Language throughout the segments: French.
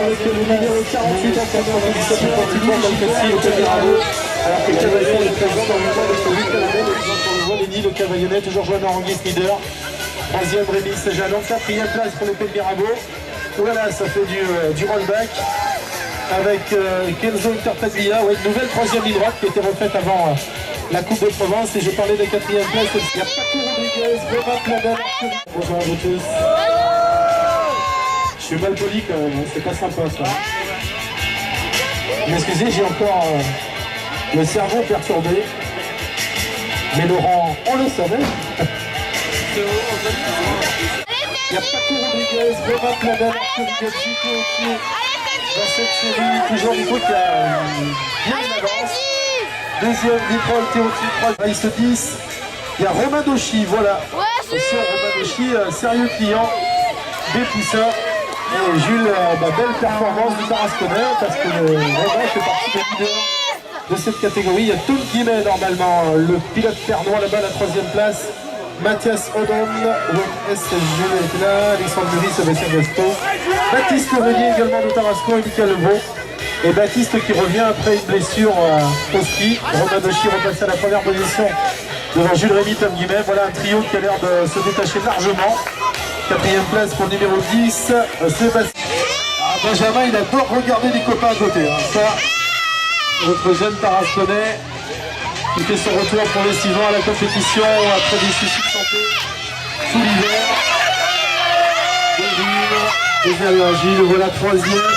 avec le numéro 48 en 97 qui continue dans le Cossi au Pelmirabo. Alors que le Cavaillon est présent dans le temps de celui qui a le voit Lenny, le Cavaillonnais, toujours joueur Norangis leader. Troisième Rémi Sejalon, quatrième place pour le Pelmirabo. Voilà, ça fait du rollback avec Kenzo Interpaglia, ouais, une nouvelle troisième ligne droite qui a été refaite avant la Coupe de Provence. Et je parlais de quatrième place, il y a Paco Rodriguez, Romain Planel. Bonjour à vous tous. Je suis mal poli quand même, hein, c'est pas sympa ça. Mais excusez, j'ai encore le cerveau perturbé. Mais Laurent, on le savait. Il y a Paco Rodriguez, Romain Planel, dans cette série, toujours Nico qui a bien une avance. Deuxième, Nicole Théophile, troisième, il se 10. Il y a Romain Doshi, voilà. Aussi Romain Doshi, sérieux client, des poussins. Et Jules, belle performance du Tarasconnais, parce que Romain fait partie des leaders de cette catégorie. Il y a Tom Guimet, normalement, le pilote pernois là-bas, la troisième place. Mathias Odom, SSG est là, Alexandre Dury, Sébastien Gaston, Baptiste Renier également de Tarascon et Michael Lebeau. Et Baptiste qui revient après une blessure au ski. Romain Doshi repasse à la première position devant Jules Rémy, Tom Guimet. Voilà un trio qui a l'air de se détacher largement. Quatrième place pour le numéro 10, Sébastien. Benjamin, il adore regarder les copains à côté. Hein. Ça, notre jeune Tarasconnais qui fait son retour pour les 6 ans à la compétition après des soucis de santé sous l'hiver. Deuxième, Gilles, voilà troisième.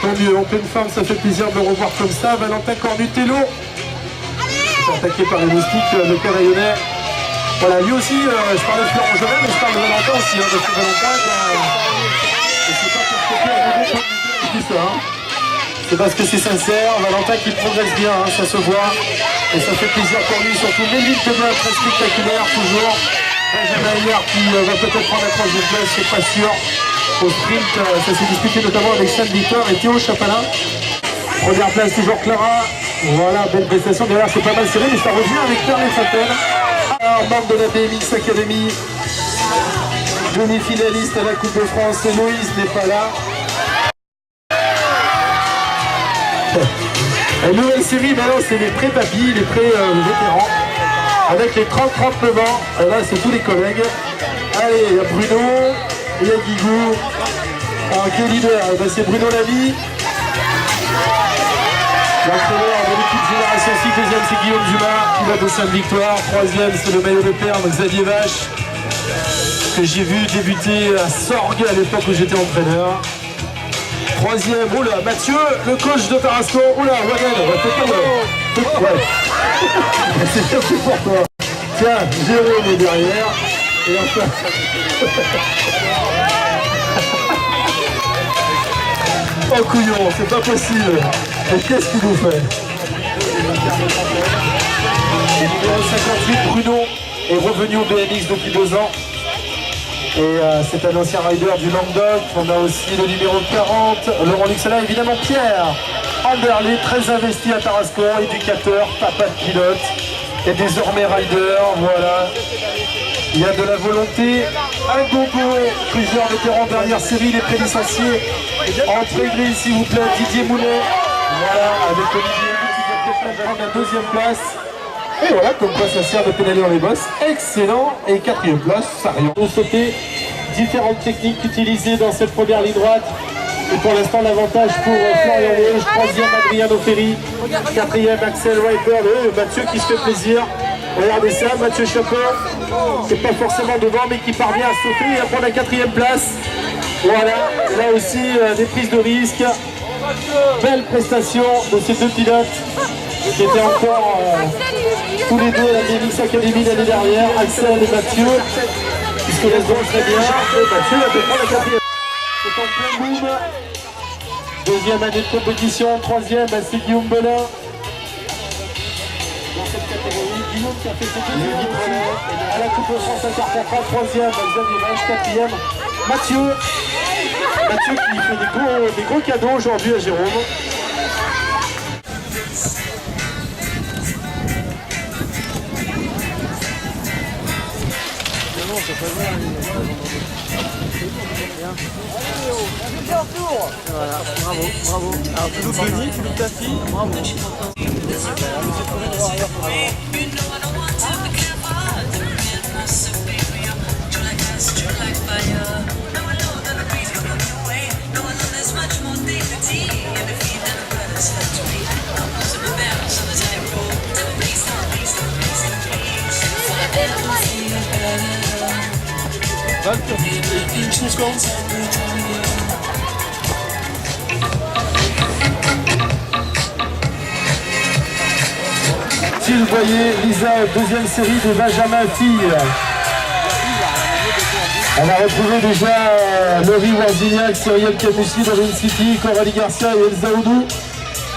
Tant mieux, en pleine forme, ça fait plaisir de le revoir comme ça. Valentin Cornutello, attaqué par les moustiques, le Cavaillonnais. Voilà, lui aussi, je parle de Florent Jovet, mais je parle de Valentin aussi, hein, parce que Valentin, c'est pas pour choquer à nouveau comme dit ça. Hein. C'est parce que c'est sincère, Valentin qui progresse bien, hein, ça se voit. Et ça fait plaisir pour lui, surtout l'élite de main très spectaculaire, toujours. Benjamin Hier qui va peut-être prendre la troisième place, c'est pas sûr. Au sprint, ça s'est disputé notamment avec Sam Victor et Théo Chapalin. Première place, toujours Clara. Voilà, belle prestation. D'ailleurs, c'est pas mal serré, mais ça revient avec Pierre Fontaine. Alors, membre de la BMX Academy. Demi-finaliste à la Coupe de France, Loïs n'est pas là. La nouvelle série, maintenant, c'est les pré-papis, les pré-vétérans. Avec les 30-39 ans, là, c'est tous les collègues. Allez, il y a Bruno, il y a Guigou. Alors, quel leader? C'est Bruno Lamy. L'entraîneur de l'équipe Génération 6, deuxième, c'est Guillaume Dumas, pilote de Sainte-Victoire. Troisième, c'est le maillot de perle, Xavier Vache, que j'ai vu débuter à Sorgues à l'époque où j'étais entraîneur. Troisième, oula, Mathieu, le coach de Tarascon. Oula, ouais. C'est bien plus pour toi. Tiens, Jérôme est derrière. Et enfin... Oh couillon, c'est pas possible. Mais qu'est-ce qu'il nous fait? Le numéro 58, Bruno, est revenu au BMX depuis 2 ans. Et c'est un ancien rider du Languedoc. On a aussi le numéro 40, Laurent Luxella, évidemment Pierre Anderley, très investi à Tarascon, éducateur, papa de pilote, et désormais rider, voilà. Il y a de la volonté, un gogo, plusieurs vétérans dernière série, les pré-licenciés. Entrez s'il vous plaît, Didier Moulet, voilà, avec Olivier qui vient prendre la deuxième place. Et voilà, comme quoi ça sert de pédaler dans les bosses. Excellent. Et quatrième place, Sarion. De sauter, différentes techniques utilisées dans cette première ligne droite. Et pour l'instant, l'avantage pour Florian Lége. Troisième, Adriano Ferry. Quatrième, Axel Riper. Mathieu qui se fait plaisir. Regardez ça, Mathieu Chapin, c'est pas forcément devant, mais qui parvient à sauter et à prendre la quatrième place. Voilà, là aussi, des prises de risque. Belle prestation de ces deux pilotes qui étaient encore tous les deux à la BMX Academy l'année dernière, Axel et Mathieu, puisque les deux très bien. Et Mathieu va prendre la quatrième. C'est en plein boom. Deuxième année de compétition, troisième, c'est Guillaume Belin. Dans cette catégorie, Guillaume qui a fait ses deux à la Coupe de France à Carpentras, troisième, Xavier Vache, quatrième, Mathieu qui fait des gros cadeaux aujourd'hui à Jérôme. Non, c'est pas bien. Voilà, bravo, bravo. Alors tu loupes Denis, tu loupes ta fille, bravo. Si vous voyez Lisa, deuxième série de Benjamin Fille. On va retrouver déjà Laurie Warzignac, Cyrielle Camussi, Dorine City, Coralie Garcia et Elsa Oudou.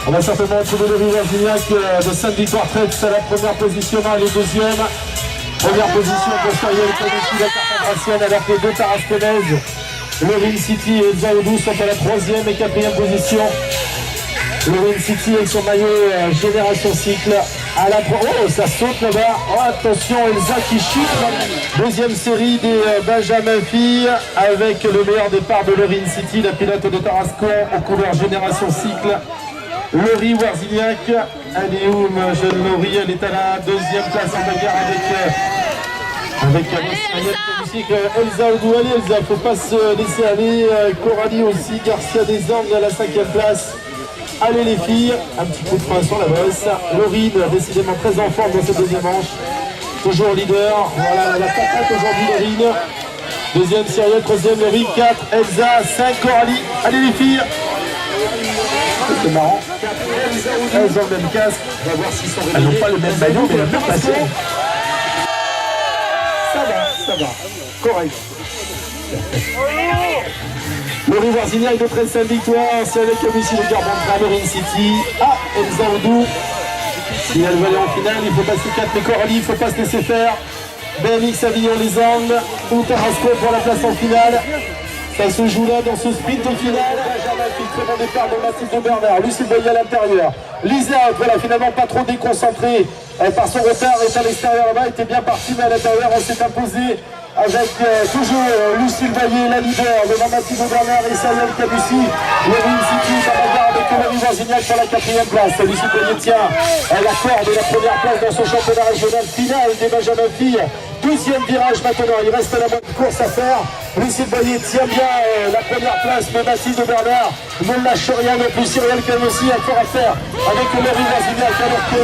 On va certainement retrouver Laurie Warzignac de Sainte-Victoire Traite à la première position, elle est deuxième. Première position pour Cyrielle Camussi, la Carpentasienne, alors que les deux Tarasconnaises, Dorine City et Elsa Oudou sont à la troisième et quatrième position. Dorine City avec son maillot Génération Cycle. À la oh, ça saute là-bas. Oh, attention, Elsa qui chute. Deuxième série des Benjamin Filles avec le meilleur départ de Dorine City, la pilote de Tarascon aux couleurs Génération Cycle. Laurie Warzignac, elle est où ma jeune Laurie? Elle est à la deuxième place en bagarre avec Elsa Oudou. Allez Elsa, faut pas se laisser aller. Coralie aussi, Garcia des Angles à la cinquième place. Allez les filles, un petit coup de frein sur la bosse. Laurine, décidément très en forme dans cette deuxième manche. Toujours leader. Voilà, la patate aujourd'hui Laurine. Deuxième Cyrielle, troisième Laurine, 4, Elsa, 5, Coralie. Allez les filles. C'est marrant. Elles ont le même casque. On va voir s'ils sont réveillés. Elles n'ont pas le même maillot, mais la même passion. Ça va. Correct. Laurie Warzignac de 13 victoires, c'est avec Camussi de Garbandra, Dorine City. Ah, Elsa Oudou. Si elle veut aller en finale, il faut passer 4, mais Coralie, il ne faut pas se laisser faire. BMX Avignon les Angles, ou Tarascon pour la place en finale. Ça se joue là dans ce sprint final. Benjamin Fille, très bon départ de Mathilde de Bernard. Lucie Boyer à l'intérieur. Lisa, voilà, finalement pas trop déconcentrée par son retard, est à l'extérieur là-bas, était bien partie, mais à l'intérieur, on s'est imposé avec toujours Lucille Baillet, la leader, devant Mathilde Bernard et Cyrielle Camussi. Laurie City est en bagarre avec Laurie Warzignac sur la quatrième place. Lucille Baillet tient la corde de la première place dans son championnat régional final des Benjamin Filles. Deuxième virage maintenant, il reste la moindre course à faire. Lucille Baillet tient bien la première place, mais Mathilde Bernard ne lâche rien non plus. Cyrielle Camussi a fort à faire avec Laurie Warzignac, alors que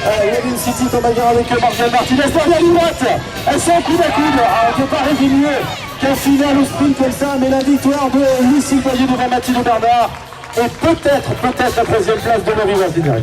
Laurie City est en bagarre avec Marjane Martinez. Derrière les droite, elles sont coude à coude. On ne peut pas rêver mieux qu'un final au sprint comme ça, mais la victoire de Lucille Baillet devant Mathilde Bernard et peut-être la troisième place de Laurie Warzignac.